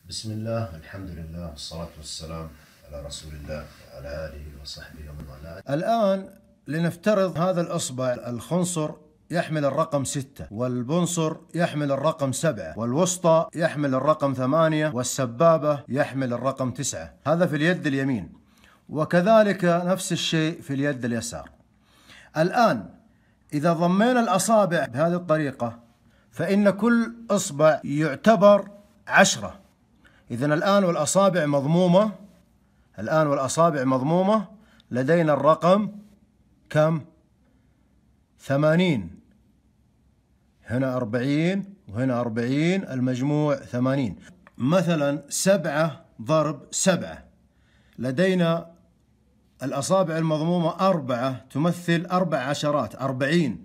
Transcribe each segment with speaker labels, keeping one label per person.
Speaker 1: بسم الله، الحمد لله، والصلاة والسلام على رسول الله وعلى آله وصحبه ومن والاه. الآن لنفترض هذا الإصبع الخنصر يحمل الرقم 6، والبنصر يحمل الرقم 7، والوسطى يحمل الرقم 8، والسبابة يحمل الرقم 9. هذا في اليد اليمين، وكذلك نفس الشيء في اليد اليسار. الآن إذا ضمينا الأصابع بهذه الطريقة فإن كل إصبع يعتبر 10. إذن الآن والأصابع مضمومة، لدينا الرقم كم؟ 80. هنا 40 وهنا 40، المجموع 80. مثلا 7 ضرب 7، لدينا الأصابع المضمومة 4 تمثل 4 عشرات 40،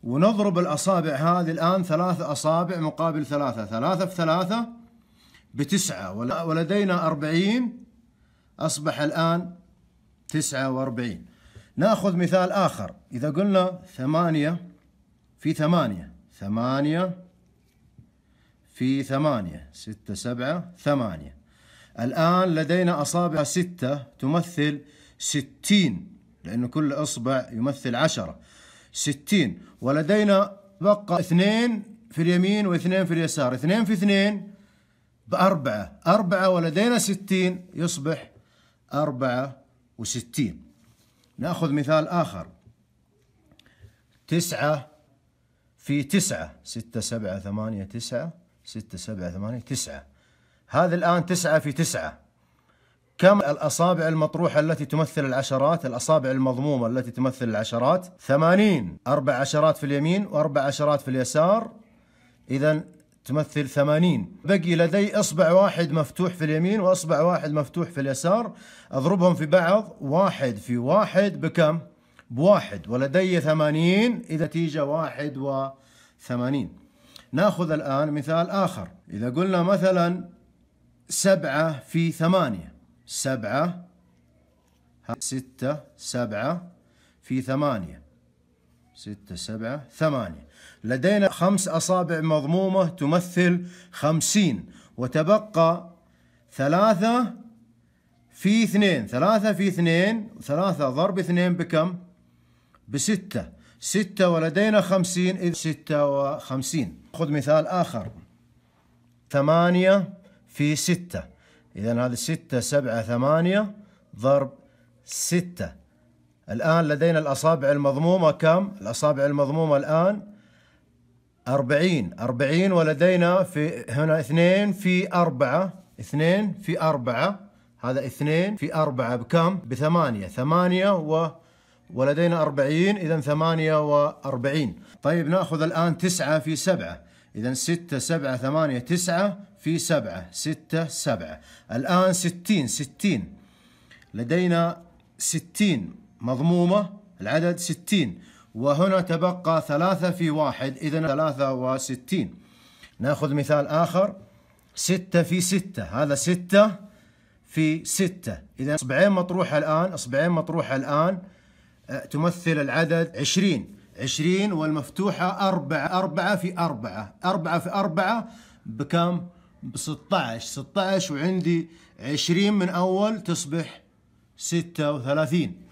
Speaker 1: ونضرب الأصابع هذه الآن 3 أصابع مقابل 3، 3 في 3 ب9، ولدينا 40 أصبح الآن 49. نأخذ مثال آخر. إذا قلنا 8 في 8، 8 في 8، 6 7 8. الآن لدينا أصابع 6 تمثل 60، لأن كل إصبع يمثل 10، 60. ولدينا بقى 2 في اليمين و2 في اليسار، 2 في 2 ب4، 4 ولدينا 60 يصبح 64. نأخذ مثال آخر. 9 في 9، 6 7 8 9، 6 7 8 9. هذا الآن 9 في 9. كم الأصابع المطروحة التي تمثل العشرات؟ الأصابع المضمومة التي تمثل العشرات 80. 4 عشرات في اليمين و4 عشرات في اليسار، إذن تمثل 80. بقي لدي إصبع واحد مفتوح في اليمين وإصبع واحد مفتوح في اليسار، أضربهم في بعض، 1 في 1 بكم؟ ب1، ولدي 80، إذا نتيجة 81. نأخذ الآن مثال آخر. إذا قلنا مثلا 7 في 8، 7 6 7 في 8، 6 7 8. لدينا 5 أصابع مضمومة تمثل 50، وتبقى 3 في 2، 3 في 2، 3 ضرب 2 بكم؟ ب6، 6 ولدينا 50، إذ 56. خذ مثال آخر. 8 في 6، إذن هذا 6 7 8 ضرب 6. الآن لدينا الأصابع المضمومة كم؟ الأصابع المضمومة الآن 40، ولدينا في هنا 2 في 4، 2 في 4، هذا 2 في 4 بكم؟ ب8، 8 ولدينا 40، إذن 48. طيب نأخذ الآن 9 في 7، إذن 6 7 8 9 في 7، 6 7. الآن 60، لدينا 60 مضمومة، العدد 60، وهنا تبقى 3 في 1، إذن 63. نأخذ مثال آخر. 6 في 6، هذا 6 في 6، إذن إصبعين مطروحة الآن تمثل العدد 20، والمفتوحة 4 في 4 في 4 بكم؟ ب16، 16 وعندي 20 من أول تصبح 36.